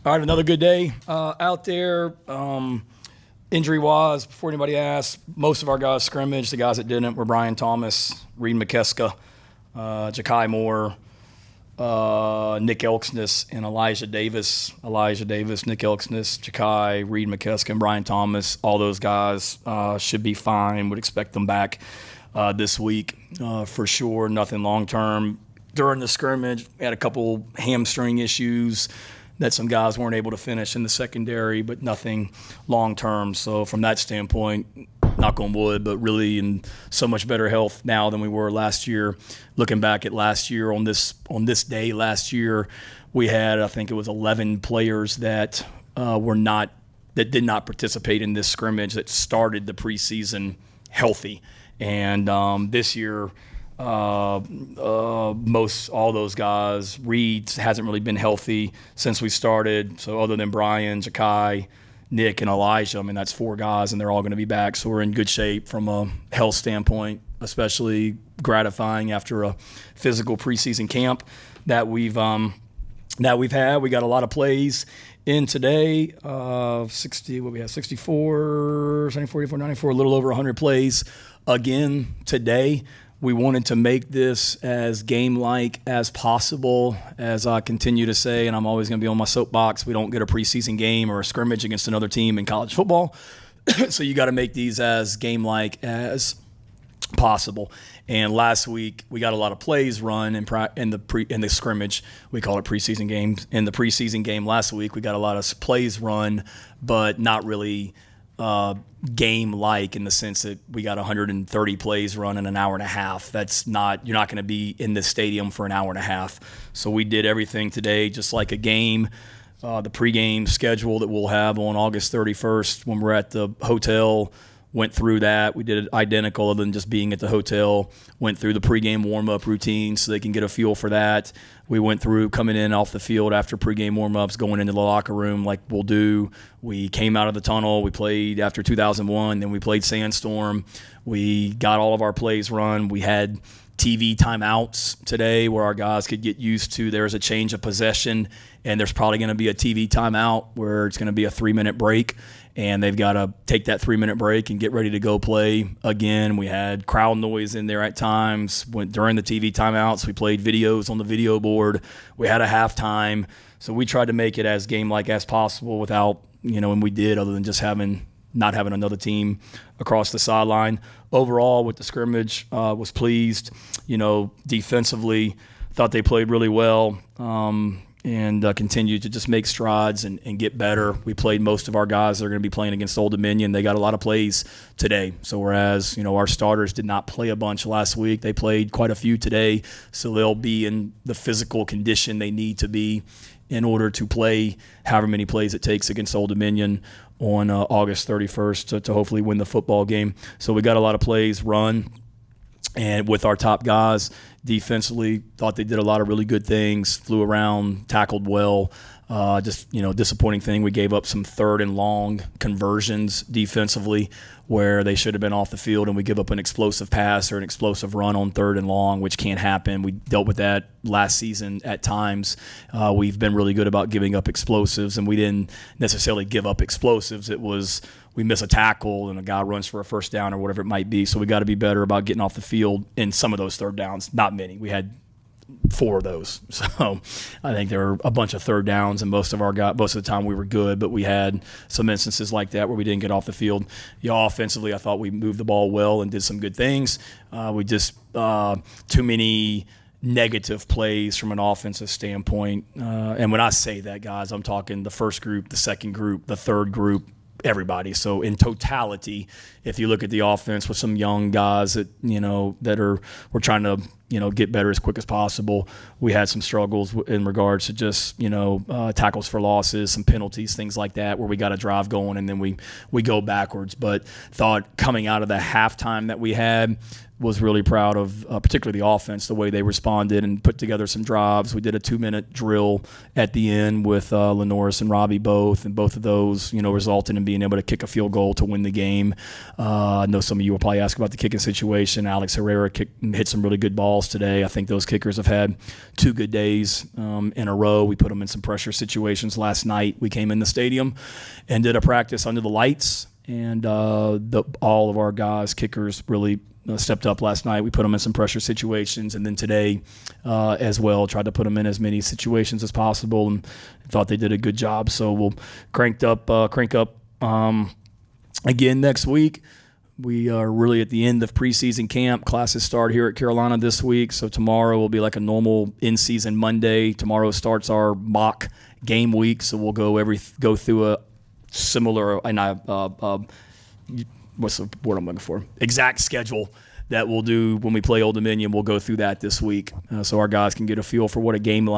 All right, another good day out there. Injury-wise, before anybody asks, most of our guys scrimmaged. The guys that didn't were Brian Thomas, Reed McKeska, Ja'Kai Moore, Nick Elksness, and Elijah Davis. Nick Elksness, Ja'Kai, Reed McKeska, and Brian Thomas. All those guys should be fine. Would expect them back this week for sure. Nothing long-term. During the scrimmage, we had a couple hamstring issues that some guys weren't able to finish in the secondary, but nothing long-term. So from that standpoint, knock on wood, but really in so much better health now than we were last year. Looking back at last year, on this day last year, we had, I think it was 11 players that did not participate in this scrimmage that started the preseason healthy. And this year, most all those guys, Reed hasn't really been healthy since we started. So other than Brian, Ja'Kai, Nick, and Elijah, I mean, that's 4 guys, and they're all going to be back. So we're in good shape from a health standpoint, especially gratifying after a physical preseason camp that we've had. We got a lot of plays in today. 64, 74, 84, 94, a little over 100 plays again today. We wanted to make this as game-like as possible. As I continue to say, and I'm always going to be on my soapbox, we don't get a preseason game or a scrimmage against another team in college football. So you got to make these as game-like as possible. And last week we got a lot of plays run in the scrimmage. We call it preseason games. In the preseason game last week, we got a lot of plays run, but not really game-like in the sense that we got 130 plays run in an hour and a half. You're not going to be in the stadium for an hour and a half. So we did everything today just like a game. The pregame schedule that we'll have on August 31st when we're at the hotel, went through that. We did it identical other than just being at the hotel. Went through the pregame warm-up routine so they can get a feel for that. We went through coming in off the field after pregame warm-ups, going into the locker room like we'll do. We came out of the tunnel. We played after 2001. Then we played Sandstorm. We got all of our plays run. We had TV timeouts today where our guys could get used to there's a change of possession, and there's probably going to be a TV timeout where it's going to be a 3-minute break, and they've got to take that 3-minute break and get ready to go play again. We had crowd noise in there at times. During the TV timeouts, we played videos on the video board. We had a halftime. So we tried to make it as game-like as possible without, and we did, other than just not having another team across the sideline. Overall, with the scrimmage, was pleased. Defensively, thought they played really well. And continue to just make strides and get better. We played most of our guys that are going to be playing against Old Dominion. They got a lot of plays today. So whereas, our starters did not play a bunch last week, they played quite a few today. So they'll be in the physical condition they need to be in order to play however many plays it takes against Old Dominion on August 31st to hopefully win the football game. So we got a lot of plays run. And with our top guys, defensively, thought they did a lot of really good things, flew around, tackled well. Disappointing thing, we gave up some 3rd and long conversions defensively where they should have been off the field, and we give up an explosive pass or an explosive run on 3rd and long, which can't happen. We dealt with that last season at times. We've been really good about giving up explosives, and we didn't necessarily give up explosives. It was we miss a tackle and a guy runs for a first down or whatever it might be. So we got to be better about getting off the field in some of those 3rd downs. Not many. We had 4 of those. So I think there were a bunch of 3rd downs, and most of the time we were good, but we had some instances like that where we didn't get off the field. Offensively, I thought we moved the ball well and did some good things. We just too many negative plays from an offensive standpoint. And when I say that, guys, I'm talking the first group, the second group, the third group, everybody. So in totality, if you look at the offense with some young guys that we're trying to get better as quick as possible, we had some struggles in regards to just tackles for losses, some penalties, things like that, where we got a drive going and then we go backwards. But thought coming out of the halftime that we had, was really proud of particularly the offense, the way they responded and put together some drives. We did a 2-minute drill at the end with Lenoris and Robbie both, and both of those, resulted in being able to kick a field goal to win the game. I know some of you will probably ask about the kicking situation. Alex Herrera hit some really good balls calls today. I think those kickers have had 2 good days in a row. We put them in some pressure situations last night. We came in the stadium and did a practice under the lights, and all of our guys, kickers, really stepped up last night. We put them in some pressure situations, and then today as well, tried to put them in as many situations as possible, and thought they did a good job. So we'll crank up again next week. We are really at the end of preseason camp. Classes start here at Carolina this week, so tomorrow will be like a normal in-season Monday. Tomorrow starts our mock game week, so we'll go through a similar what's the word I'm looking for? Exact schedule that we'll do when we play Old Dominion. We'll go through that this week, so our guys can get a feel for what a game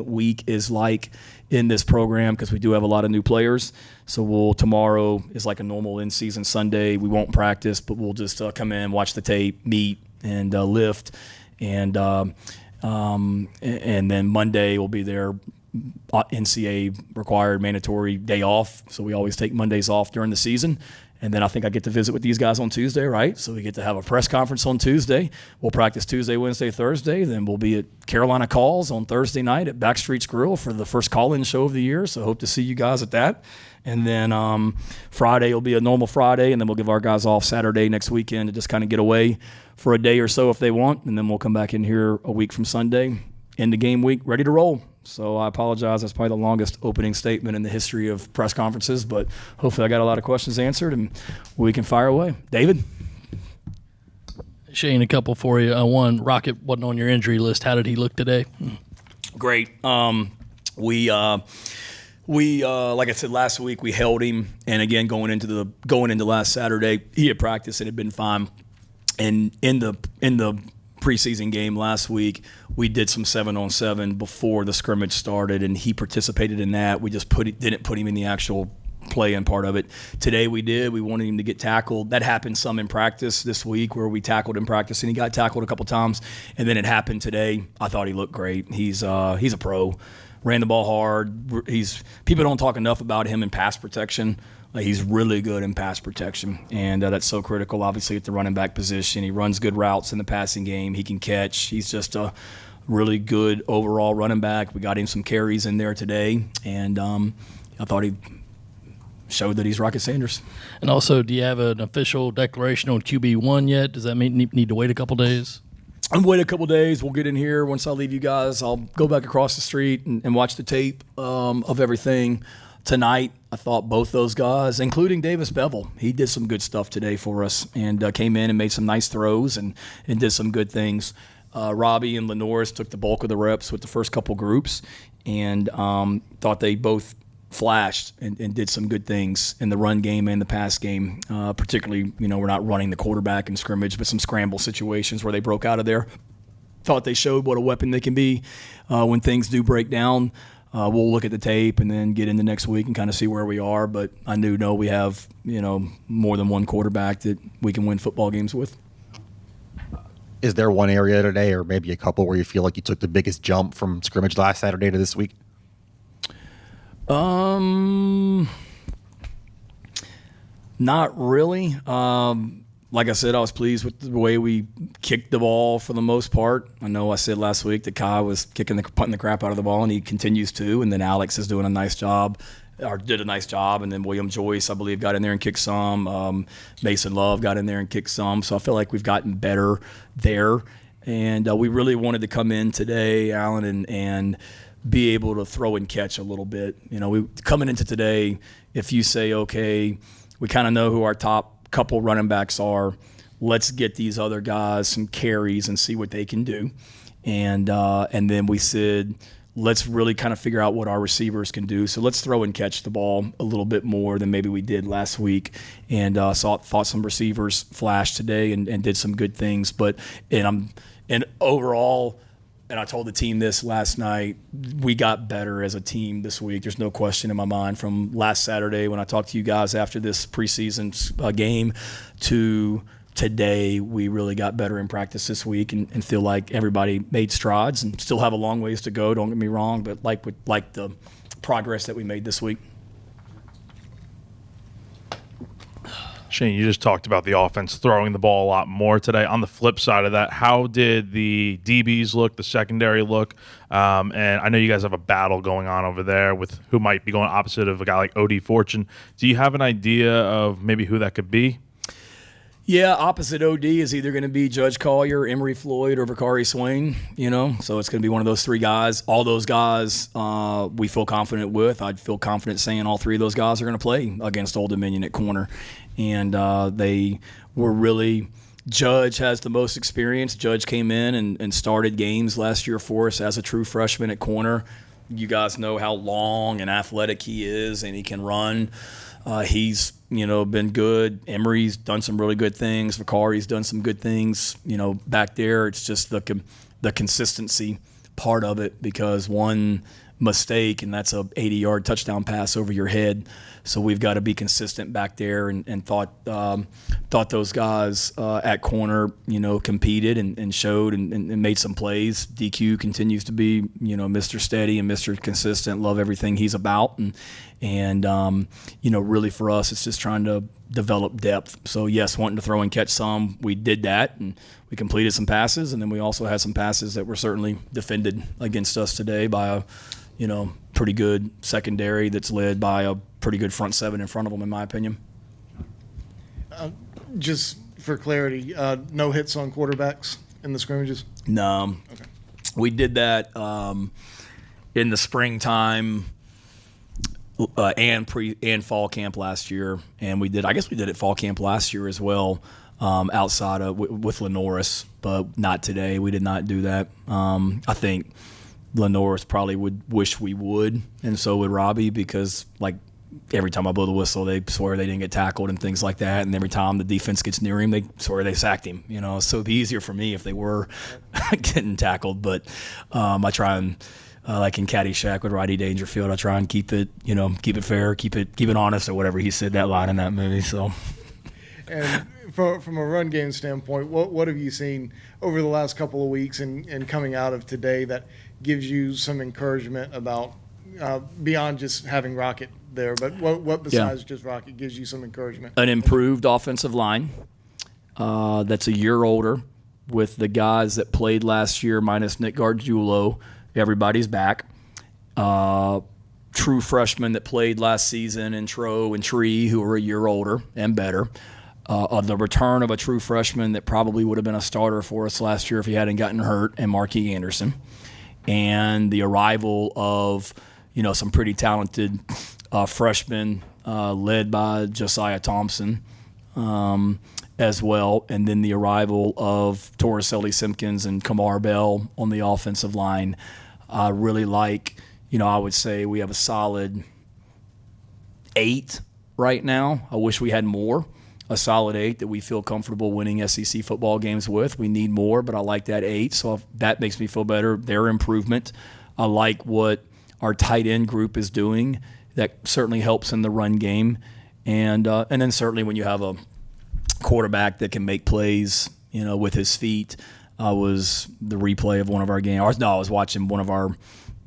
week is like in this program, because we do have a lot of new players. So tomorrow is like a normal in-season Sunday. We won't practice, but we'll just come in, watch the tape, meet, and lift, and then Monday will be their NCAA required mandatory day off. So we always take Mondays off during the season. And then I think I get to visit with these guys on Tuesday, right? So we get to have a press conference on Tuesday. We'll practice Tuesday, Wednesday, Thursday. Then we'll be at Carolina Calls on Thursday night at Backstreet's Grill for the first call-in show of the year. So hope to see you guys at that. And then Friday will be a normal Friday, and then we'll give our guys off Saturday next weekend to just kind of get away for a day or so if they want. And then we'll come back in here a week from Sunday, end the game week, ready to roll. So I apologize. That's probably the longest opening statement in the history of press conferences, but hopefully I got a lot of questions answered and we can fire away. David? Shane, a couple for you. One, Rocket wasn't on your injury list. How did he look today? Great. We like I said last week, we held him, and again going into last Saturday, he had practiced and had been fine. And in the preseason game last week, we did some 7-on-7 before the scrimmage started, and he participated in that. We just didn't put him in the actual play-in part of it. Today we did. We wanted him to get tackled. That happened some in practice this week where we tackled in practice, and he got tackled a couple times, and then it happened today. I thought he looked great. He's a pro. Ran the ball hard. People don't talk enough about him in pass protection. He's really good in pass protection, and that's so critical, obviously, at the running back position. He runs good routes in the passing game. He can catch. He's just a really good overall running back. We got him some carries in there today, and I thought he showed that he's Rocket Sanders. And also, do you have an official declaration on QB1 yet? Does that mean need to wait a couple days? I'm waiting a couple days. We'll get in here. Once I leave you guys, I'll go back across the street and watch the tape of everything. Tonight, I thought both those guys, including Davis Bevel, he did some good stuff today for us and came in and made some nice throws and did some good things. Robbie and Lenoris took the bulk of the reps with the first couple groups, and thought they both flashed and did some good things in the run game and the pass game. Particularly, we're not running the quarterback in scrimmage, but some scramble situations where they broke out of there. Thought they showed what a weapon they can be when things do break down. We'll look at the tape and then get into next week and kind of see where we are. But I know we have, more than one quarterback that we can win football games with. Is there one area today or maybe a couple where you feel like you took the biggest jump from scrimmage last Saturday to this week? Not really. Like I said, I was pleased with the way we kicked the ball for the most part. I know I said last week that Kai was punting the crap out of the ball, and he continues to. And then Alex is doing a nice job, or did a nice job. And then William Joyce, I believe, got in there and kicked some. Mason Love got in there and kicked some. So I feel like we've gotten better there. And we really wanted to come in today, Alan, and be able to throw and catch a little bit. We coming into today, if you say, okay, we kind of know who our top couple running backs are, let's get these other guys some carries and see what they can do. And then we said, let's really kind of figure out what our receivers can do. So let's throw and catch the ball a little bit more than maybe we did last week. And thought some receivers flashed today and did some good things. And overall, and I told the team this last night, we got better as a team this week. There's no question in my mind from last Saturday when I talked to you guys after this preseason game to today. We really got better in practice this week and feel like everybody made strides and still have a long ways to go, don't get me wrong, but like the progress that we made this week. Shane, you just talked about the offense throwing the ball a lot more today. On the flip side of that, how did the DBs look, the secondary look? And I know you guys have a battle going on over there with who might be going opposite of a guy like O.D. Fortune. Do you have an idea of maybe who that could be? Yeah, opposite OD is either going to be Judge Collier, Emery Floyd, or Vakari Swain, So it's going to be one of those three guys. All those guys we feel confident with. I'd feel confident saying all three of those guys are going to play against Old Dominion at corner. And they were really – Judge has the most experience. Judge came in and started games last year for us as a true freshman at corner. You guys know how long and athletic he is, and he can run. He's been good. Emery's done some really good things. Vakari's done some good things. Back there, it's just the consistency part of it, because one mistake and that's a 80-yard touchdown pass over your head. So we've got to be consistent back there, and thought those guys at corner, competed and showed and made some plays. DQ continues to be, Mr. Steady and Mr. Consistent. Love everything he's about, and really for us, it's just trying to develop depth. So yes, wanting to throw and catch some, we did that, and we completed some passes, and then we also had some passes that were certainly defended against us today by a pretty good secondary that's led by a pretty good front seven in front of them, in my opinion. Just for clarity, no hits on quarterbacks in the scrimmages? No. Okay. We did that in the springtime and fall camp last year, and we did it fall camp last year as well, outside of with Lenoris, but not today. We did not do that. I think Lenoris probably would wish we would, and so would Robbie, because every time I blow the whistle, they swear they didn't get tackled and things like that. And every time the defense gets near him, they swear they sacked him. So it'd be easier for me if they were getting tackled. But I try and, like in Caddyshack with Rodney Dangerfield, I try and keep it fair, keep it honest, or whatever he said that line in that movie. So. And from a run game standpoint, what have you seen over the last couple of weeks and coming out of today that gives you some encouragement about beyond just having Rocket there, but what besides just Rocket gives you some encouragement? An improved offensive line that's a year older, with the guys that played last year minus Nick Gargiulo. Everybody's back. True freshmen that played last season in Tro and Tree, who are a year older and better. The return of a true freshman that probably would have been a starter for us last year if he hadn't gotten hurt, and Marquis Anderson. And the arrival of some pretty talented freshmen led by Josiah Thompson as well, and then the arrival of Torricelli Simpkins and Kamar Bell on the offensive line. I really like, I would say we have a solid 8 right now. I wish we had more. A solid 8 that we feel comfortable winning SEC football games with. We need more, but I like that 8, so that makes me feel better. Their improvement. I like what our tight end group is doing. That certainly helps in the run game, and then certainly when you have a quarterback that can make plays, with his feet. I was the replay of one of our games. I was watching one of our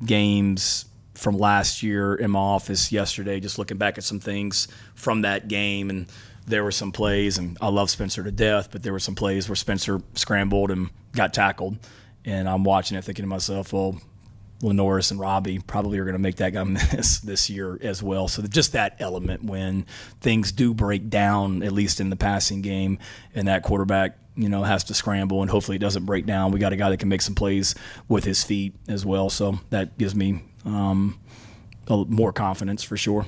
games from last year in my office yesterday, just looking back at some things from that game, and there were some plays, and I love Spencer to death, but there were some plays where Spencer scrambled and got tackled, and I'm watching it thinking to myself, well, Lenoris and Robbie probably are going to make that guy miss this year as well. So just that element when things do break down, at least in the passing game, and that quarterback, has to scramble, and hopefully it doesn't break down. We got a guy that can make some plays with his feet as well. So that gives me more confidence for sure.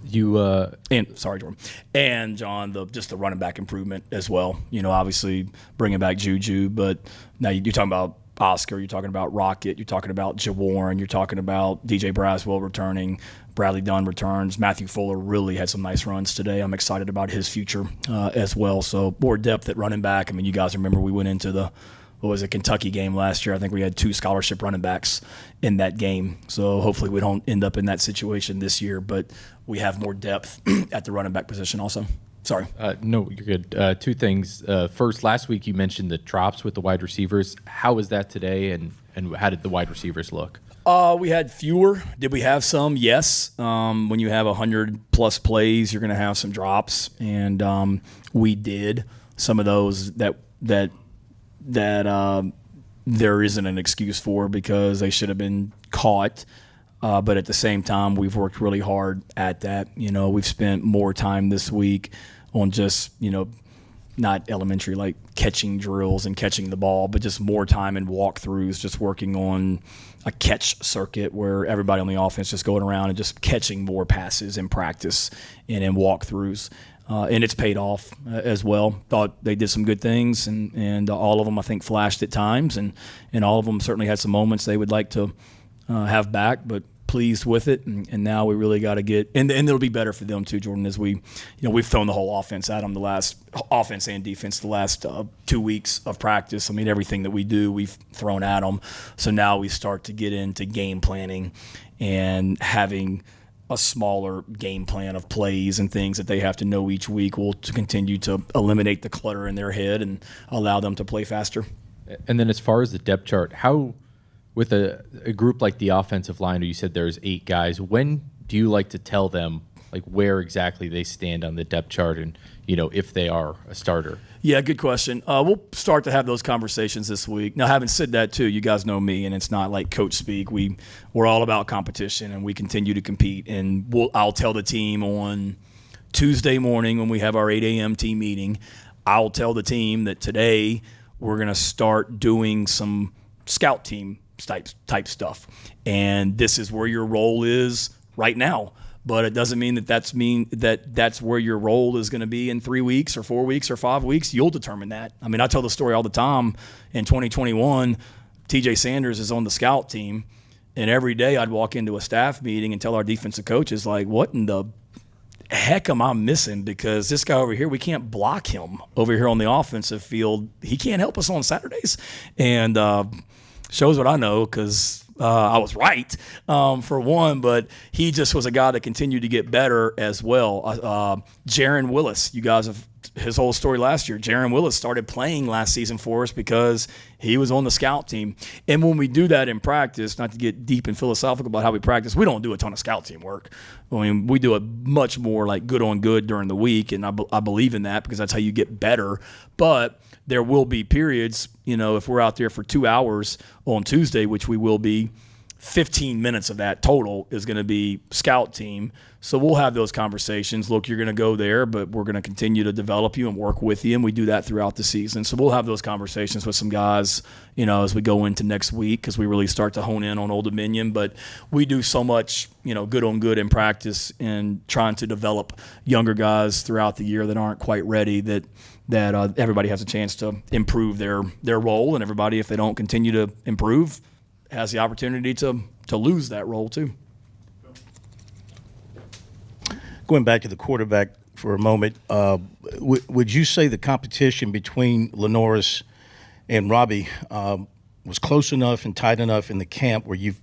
Sorry, Jordan. And John, just the running back improvement as well. Obviously bringing back Juju, but now you're talking about Oscar, you're talking about Rocket, you're talking about Jawarn, you're talking about DJ Braswell returning, Bradley Dunn returns. Matthew Fuller really had some nice runs today. I'm excited about his future as well. So more depth at running back. I mean, you guys remember we went into the Kentucky game last year. I think we had 2 scholarship running backs in that game. So hopefully we don't end up in that situation this year, but we have more depth at the running back position also. Sorry. No, you're good. 2 things. First, last week you mentioned the drops with the wide receivers. How was that today, and how did the wide receivers look? We had fewer. Did we have some? Yes. When you have 100+ plays, you're going to have some drops, and we did some of those that there isn't an excuse for because they should have been caught. But at the same time, we've worked really hard at that. We've spent more time this week on just, not elementary like catching drills and catching the ball, but just more time in walkthroughs, just working on a catch circuit where everybody on the offense just going around and just catching more passes in practice and in walkthroughs. And it's paid off as well. Thought they did some good things, and all of them, I think, flashed at times, and all of them certainly had some moments they would like to have back, but pleased with it. And now we really got to get – and it'll be better for them too, Jordan, as we've thrown the whole offense at them, the last – offense and defense the last 2 weeks of practice. I mean, everything that we do, we've thrown at them. So now we start to get into game planning and having – a smaller game plan of plays and things that they have to know each week will to continue to eliminate the clutter in their head and allow them to play faster. And then as far as the depth chart, how with a group like the offensive line, you said there's 8 guys, when do you like to tell them like where exactly they stand on the depth chart and, if they are a starter? Yeah, good question. We'll start to have those conversations this week. Now, having said that, too, you guys know me, and it's not like coach speak. We're all about competition, and we continue to compete. And I'll tell the team on Tuesday morning when we have our 8 a.m. team meeting, I'll tell the team that today we're going to start doing some scout team type stuff. And this is where your role is right now. But it doesn't mean that's where your role is going to be in 3 weeks or 4 weeks or 5 weeks. You'll determine that. I mean, I tell the story all the time. In 2021, TJ Sanders is on the scout team, and every day I'd walk into a staff meeting and tell our defensive coaches, like, what in the heck am I missing? Because this guy over here, we can't block him over here on the offensive field. He can't help us on Saturdays. And shows what I know because I was right for one, but he just was a guy that continued to get better as well. Jaron Willis, you guys have his whole story last year. Jaron Willis started playing last season for us because he was on the scout team. And when we do that in practice, not to get deep and philosophical about how we practice, we don't do a ton of scout team work. I mean, we do it much more like good on good during the week, and I believe in that because that's how you get better. But there will be periods, if we're out there for 2 hours on Tuesday, which we will be, 15 minutes of that total is going to be scout team. So we'll have those conversations. Look, you're going to go there, but we're going to continue to develop you and work with you, and we do that throughout the season. So we'll have those conversations with some guys, as we go into next week because we really start to hone in on Old Dominion. But we do so much, good on good in practice and trying to develop younger guys throughout the year that aren't quite ready that everybody has a chance to improve their role, and everybody, if they don't continue to improve, has the opportunity to lose that role too. Going back to the quarterback for a moment, would you say the competition between Lenoris and Robbie was close enough and tight enough in the camp where you've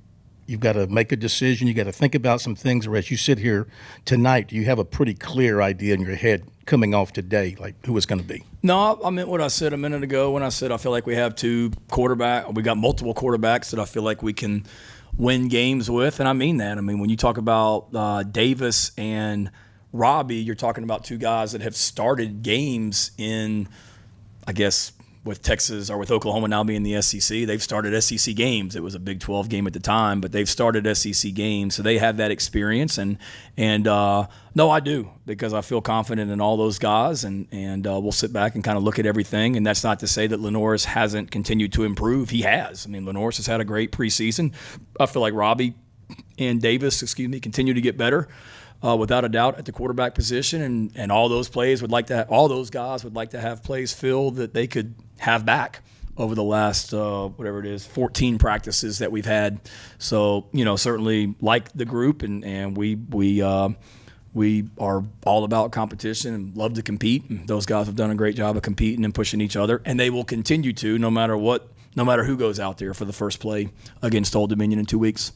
got to make a decision, you got to think about some things, or as you sit here tonight, do you have a pretty clear idea in your head coming off today, like who it's going to be? No, I meant what I said a minute ago when I said I feel like we have we got multiple quarterbacks that I feel like we can win games with, and I mean that. I mean, when you talk about Davis and Robbie, you're talking about 2 guys that have started games in, I guess, with Texas or with Oklahoma now being the SEC, they've started SEC games. It was a Big 12 game at the time, but they've started SEC games, so they have that experience. And no, I do, because I feel confident in all those guys, and we'll sit back and kind of look at everything. And that's not to say that Lenoris hasn't continued to improve. He has. I mean, Lenoris has had a great preseason. I feel like Robbie and Davis, continue to get better. Without a doubt, at the quarterback position, and all those guys would like to have plays filled that they could have back over the last 14 practices that we've had. So certainly like the group, and we are all about competition and love to compete. And those guys have done a great job of competing and pushing each other, and they will continue to no matter who goes out there for the first play against Old Dominion in 2 weeks.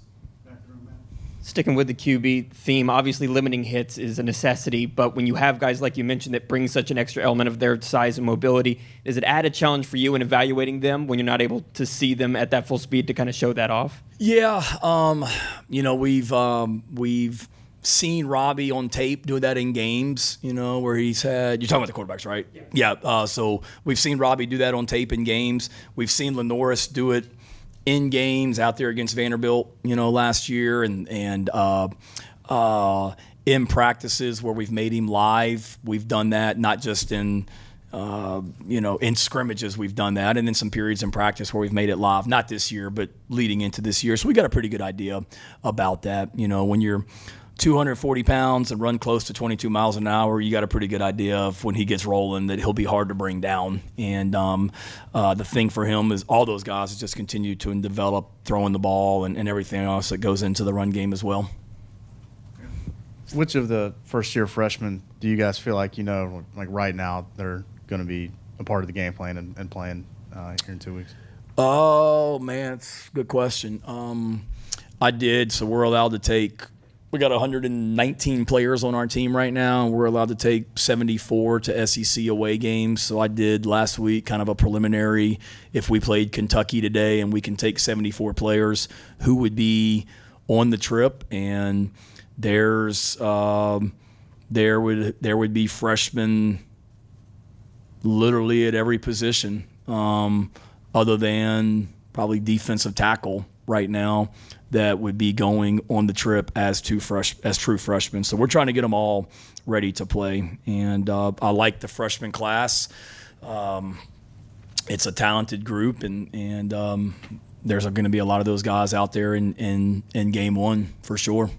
Sticking with the QB theme, obviously limiting hits is a necessity, but when you have guys like you mentioned that bring such an extra element of their size and mobility, does it add a challenge for you in evaluating them when you're not able to see them at that full speed to kind of show that off? Yeah, we've seen Robbie on tape do that in games, where he's had – you're talking about the quarterbacks, right? Yeah. So we've seen Robbie do that on tape in games. We've seen Lenoris do it in games out there against Vanderbilt, last year, and in practices where we've made him live. We've done that, not just in in scrimmages we've done that, and then some periods in practice where we've made it live. Not this year, but leading into this year. So we got a pretty good idea about that. When you're 240 pounds and run close to 22 miles an hour, you got a pretty good idea of when he gets rolling that he'll be hard to bring down. And the thing for him is all those guys just continue to develop throwing the ball and everything else that goes into the run game as well. Which of the first-year freshmen do you guys feel like, like right now, they're going to be a part of the game plan and playing here in 2 weeks? Oh, man, it's a good question. So we're allowed to take – we got 119 players on our team right now, and we're allowed to take 74 to SEC away games. So I did last week kind of a preliminary, if we played Kentucky today and we can take 74 players, who would be on the trip, and there would be freshmen literally at every position, other than probably defensive tackle right now, that would be going on the trip as true freshmen. So we're trying to get them all ready to play, and I like the freshman class. It's a talented group, and there's going to be a lot of those guys out there in game one for sure.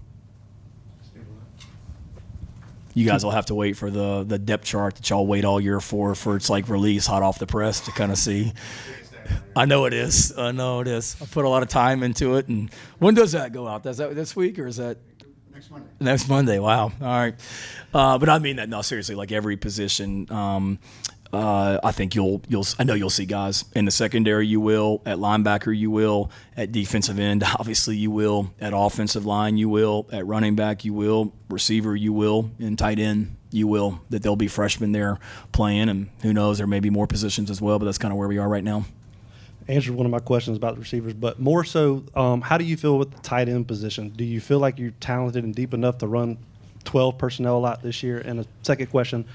You guys will have to wait for the depth chart that y'all wait all year for its like release hot off the press to kind of see. I know it is. I put a lot of time into it. And when does that go out? Is that this week, or is that Next Monday? Next Monday. Wow. All right. But I mean that. No, seriously. Like every position, I think I know you'll see guys in the secondary. You will at linebacker. You will at defensive end. Obviously, you will at offensive line. You will at running back. You will receiver. You will in tight end. You will. That there'll be freshmen there playing, and who knows, there may be more positions as well. But that's kind of where we are right now. Answered one of my questions about the receivers, but more so, how do you feel with the tight end position? Do you feel like you're talented and deep enough to run 12 personnel a lot this year? And a second question,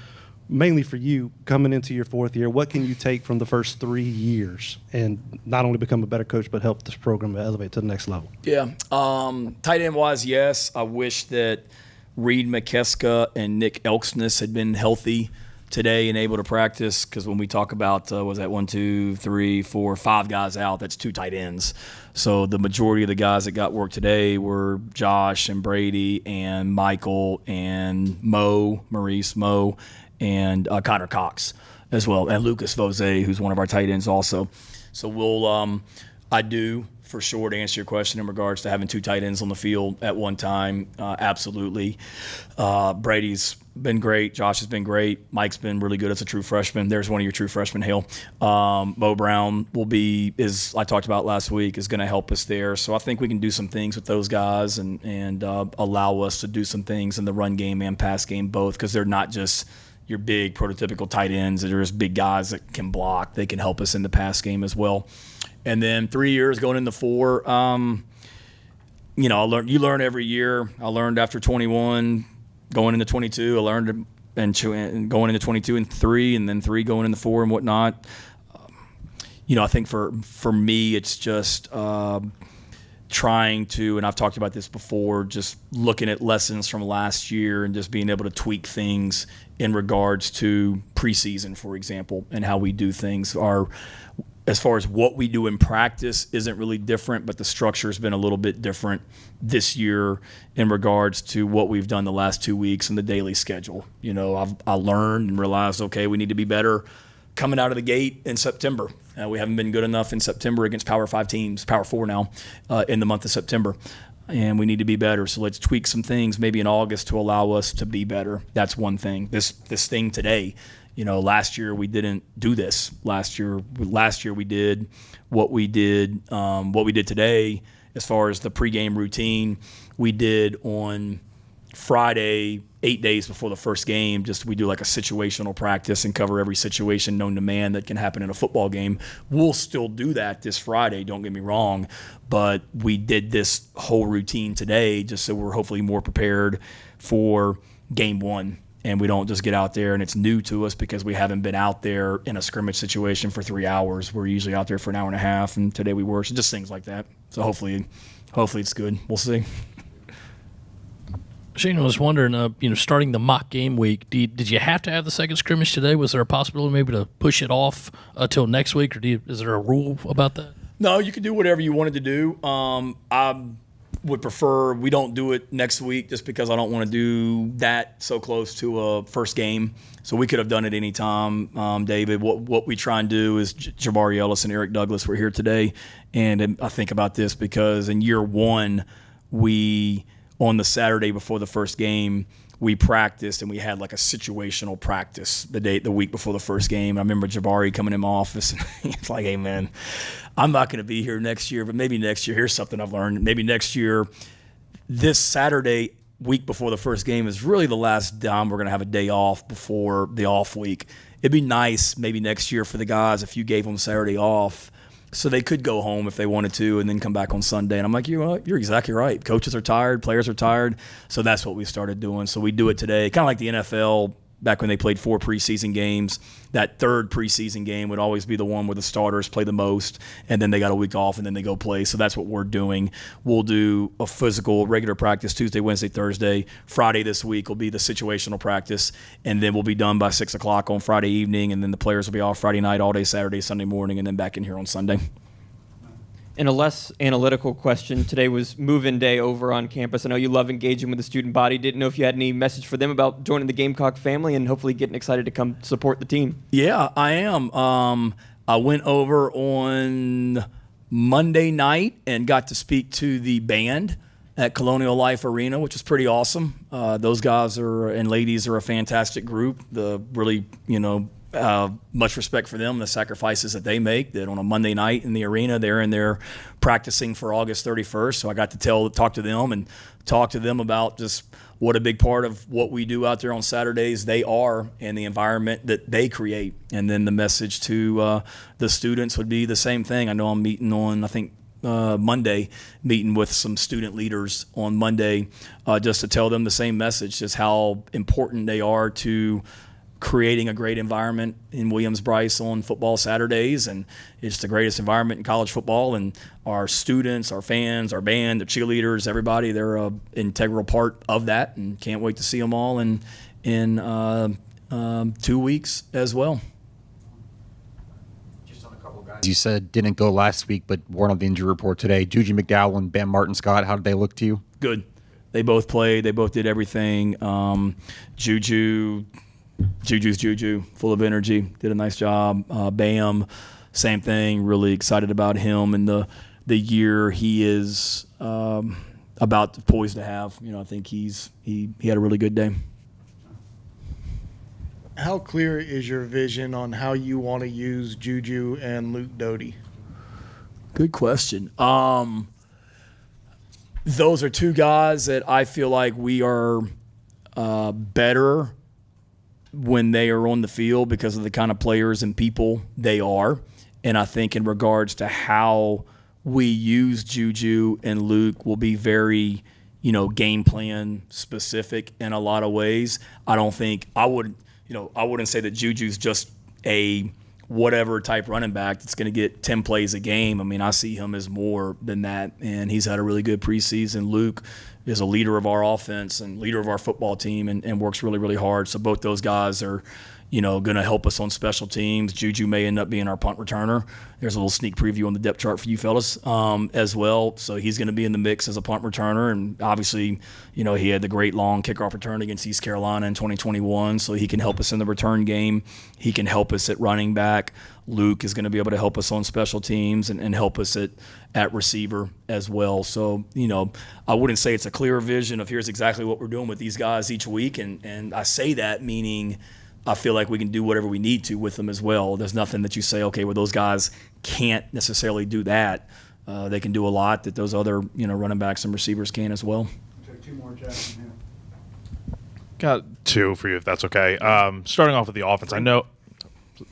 mainly for you, coming into your fourth year, what can you take from the first 3 years and not only become a better coach, but help this program elevate to the next level? Yeah. Tight end wise, yes. I wish that Reed McKeska and Nick Elksness had been healthy today and able to practice, because when we talk about was that 1, 2, 3, 4, 5 guys out, that's 2 tight ends. So the majority of the guys that got work today were Josh and Brady and Michael and Maurice Mo, and Connor Cox as well, and Lucas Vose, who's one of our tight ends also. So we'll I do for sure, to answer your question in regards to having 2 tight ends on the field at one time, absolutely. Brady's been great. Josh has been great. Mike's been really good as a true freshman. There's one of your true freshmen, Hale. Mo Brown as I talked about last week, is going to help us there. So I think we can do some things with those guys and allow us to do some things in the run game and pass game both, because they're not just your big prototypical tight ends. They're just big guys that can block. They can help us in the pass game as well. And then 3 years going into 4, you learn every year. I learned after 21, going into 22. I learned and going into 22 and 3, and then 3 going into 4 and whatnot. I think for me, it's just trying to, and I've talked about this before, just looking at lessons from last year and just being able to tweak things in regards to preseason, for example, and how we do things. As far as what we do in practice isn't really different, but the structure has been a little bit different this year in regards to what we've done the last 2 weeks and the daily schedule. I learned and realized, okay, we need to be better coming out of the gate in September. We haven't been good enough in September against Power 5 teams, Power 4 now, in the month of September. And we need to be better. So let's tweak some things maybe in August to allow us to be better. That's one thing. This thing today, last year we didn't do this. Last year we did what we did today, as far as the pregame routine we did on Friday, 8 days before the first game. Just we do like a situational practice and cover every situation known to man that can happen in a football game. We'll still do that this Friday, don't get me wrong, but we did this whole routine today just so we're hopefully more prepared for game one. And we don't just get out there and it's new to us because we haven't been out there in a scrimmage situation for 3 hours. We're usually out there for an hour and a half, and today we were. So just things like that. So hopefully it's good. We'll see. Shane, I was wondering, starting the mock game week, did you have to have the second scrimmage today? Was there a possibility maybe to push it off till next week, or is there a rule about that? No, you can do whatever you wanted to do. I would prefer we don't do it next week just because I don't want to do that so close to a first game. So we could have done it any time, David. What we try and do is Jabari Ellis and Eric Douglas were here today, and I think about this because in year one on the Saturday before the first game, we practiced and we had like a situational practice the week before the first game. I remember Jabari coming in my office and he's like, "Hey man, I'm not going to be here next year, but maybe next year, here's something I've learned. Maybe next year, this Saturday, week before the first game is really the last time we're going to have a day off before the off week. It'd be nice maybe next year for the guys if you gave them Saturday off so they could go home if they wanted to and then come back on Sunday." And I'm like, you're exactly right. Coaches are tired. Players are tired. So that's what we started doing. So we do it today, kind of like the NFL back when they played 4 preseason games. That third preseason game would always be the one where the starters play the most, and then they got a week off, and then they go play. So that's what we're doing. We'll do a physical regular practice Tuesday, Wednesday, Thursday. Friday this week will be the situational practice, and then we'll be done by 6 o'clock on Friday evening, and then the players will be off Friday night, all day Saturday, Sunday morning, and then back in here on Sunday. And a less analytical question, today was move-in day over on campus. I know you love engaging with the student body. Didn't know if you had any message for them about joining the Gamecock family and hopefully getting excited to come support the team. Yeah, I am. I went over on Monday night and got to speak to the band at Colonial Life Arena, which was pretty awesome. Those guys and ladies are a fantastic group. Much respect for them, the sacrifices that they make, that on a Monday night in the arena, they're in there practicing for August 31st. So I got to talk to them about just what a big part of what we do out there on Saturdays they are and the environment that they create. And then the message to the students would be the same thing. I know I'm meeting on, Monday, meeting with some student leaders on Monday just to tell them the same message, just how important they are to creating a great environment in Williams-Brice on football Saturdays, and it's the greatest environment in college football, and our students, our fans, our band, the cheerleaders, everybody, they're an integral part of that, and can't wait to see them all in 2 weeks as well. You said didn't go last week, but weren't on the injury report today. Juju McDowell and Ben Martin-Scott, how did they look to you? Good. They both played. They both did everything. Juju's Juju, full of energy, did a nice job. Bam, same thing, really excited about him and the year he is about poised to have. I think he had a really good day. How clear is your vision on how you want to use Juju and Luke Doty? Good question. Those are two guys that I feel like we are better when they are on the field because of the kind of players and people they are. And I think in regards to how we use Juju and Luke will be very, game plan specific in a lot of ways. I wouldn't say that Juju's just a whatever type running back that's going to get 10 plays a game. I mean, I see him as more than that, and he's had a really good preseason. Luke is a leader of our offense and leader of our football team and works really, really hard. So both those guys are, going to help us on special teams. Juju may end up being our punt returner. There's a little sneak preview on the depth chart for you fellas as well. So he's going to be in the mix as a punt returner. And obviously, he had the great long kickoff return against East Carolina in 2021. So he can help us in the return game. He can help us at running back. Luke is going to be able to help us on special teams and help us at receiver as well. So, I wouldn't say it's a clear vision of here's exactly what we're doing with these guys each week. And I say that meaning I feel like we can do whatever we need to with them as well. There's nothing that you say, okay, well, those guys can't necessarily do that. they can do a lot that those other running backs and receivers can as well. Take two more, Jackson. Got two for you, if that's okay. Starting off with the offense, I know.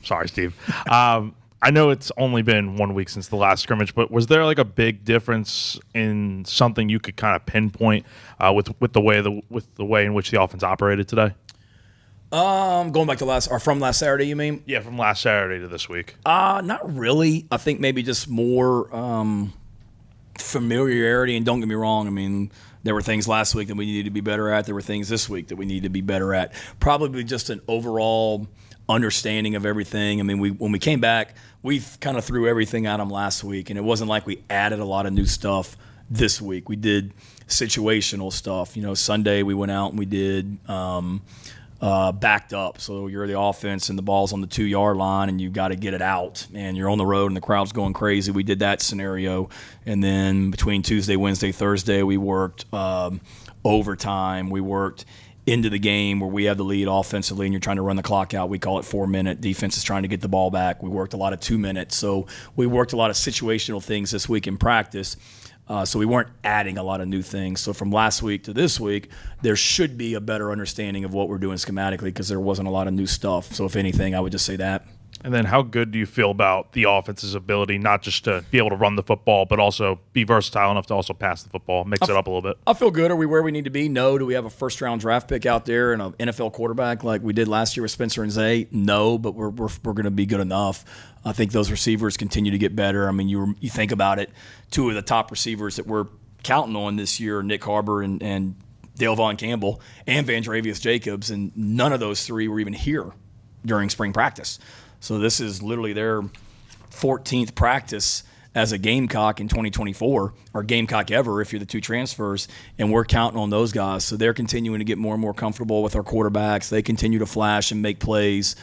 Sorry, Steve. I know it's only been 1 week since the last scrimmage, but was there like a big difference in something you could kind of pinpoint with the way in which the offense operated today? Going back to from last Saturday, you mean? Yeah, from last Saturday to this week. Not really. I think maybe just more familiarity. And don't get me wrong, I mean, there were things last week that we needed to be better at. There were things this week that we need to be better at. Probably just an overall understanding of everything. I mean, when we came back, we kind of threw everything at them last week, and it wasn't like we added a lot of new stuff this week. We did situational stuff. Sunday we went out and we did backed up. So you're the offense and the ball's on the 2-yard line and you've got to get it out, and you're on the road and the crowd's going crazy. We did that scenario. And then between Tuesday, Wednesday, Thursday, we worked overtime. We worked into the game where we have the lead offensively and you're trying to run the clock out. We call it 4-minute. Defense is trying to get the ball back. We worked a lot of 2 minutes. So we worked a lot of situational things this week in practice. So we weren't adding a lot of new things. So from last week to this week, there should be a better understanding of what we're doing schematically because there wasn't a lot of new stuff. So if anything, I would just say that. And then how good do you feel about the offense's ability not just to be able to run the football, but also be versatile enough to also pass the football, mix it up a little bit? I feel good. Are we where we need to be? No. Do we have a first-round draft pick out there and an NFL quarterback like we did last year with Spencer and Zay? No, but we're going to be good enough. I think those receivers continue to get better. I mean, you think about it, two of the top receivers that we're counting on this year, Nick Harbor and Dale Von Campbell and Vandrevius Jacobs, and none of those three were even here during spring practice. So this is literally their 14th practice as a Gamecock in 2024, or Gamecock ever if you're the two transfers, and we're counting on those guys. So they're continuing to get more and more comfortable with our quarterbacks. They continue to flash and make plays.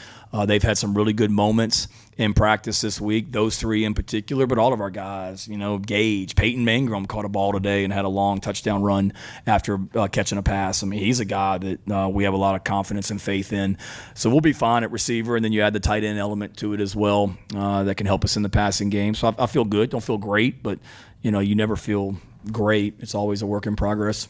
They've had some really good moments in practice this week, those three in particular, but all of our guys, Gage, Peyton Mangrum caught a ball today and had a long touchdown run after catching a pass. I mean, he's a guy that we have a lot of confidence and faith in. So we'll be fine at receiver, and then you add the tight end element to it as well that can help us in the passing game. So I feel good. Don't feel great, but, you never feel great. It's always a work in progress.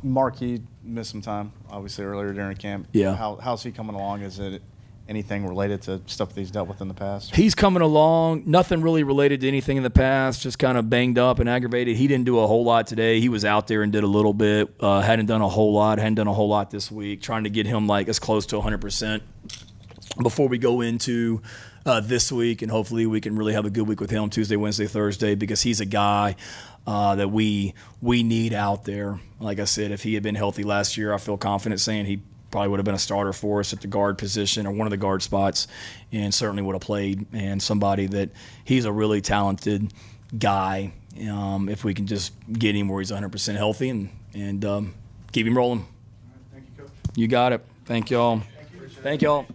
Mark, he missed some time, obviously, earlier during camp. Yeah. How's he coming along? Is it anything related to stuff that he's dealt with in the past? He's coming along. Nothing really related to anything in the past, just kind of banged up and aggravated. He didn't do a whole lot today. He was out there and did a little bit. Hadn't done a whole lot this week, trying to get him like as close to 100% before we go into this week, and hopefully we can really have a good week with him Tuesday, Wednesday, Thursday, because he's a guy that we need out there. Like I said, if he had been healthy last year, I feel confident saying he probably would have been a starter for us at the guard position or one of the guard spots, and certainly would have played. And somebody that he's a really talented guy if we can just get him where he's 100% healthy and keep him rolling. Thank you, Coach. You got it. Thank y'all. Thank y'all.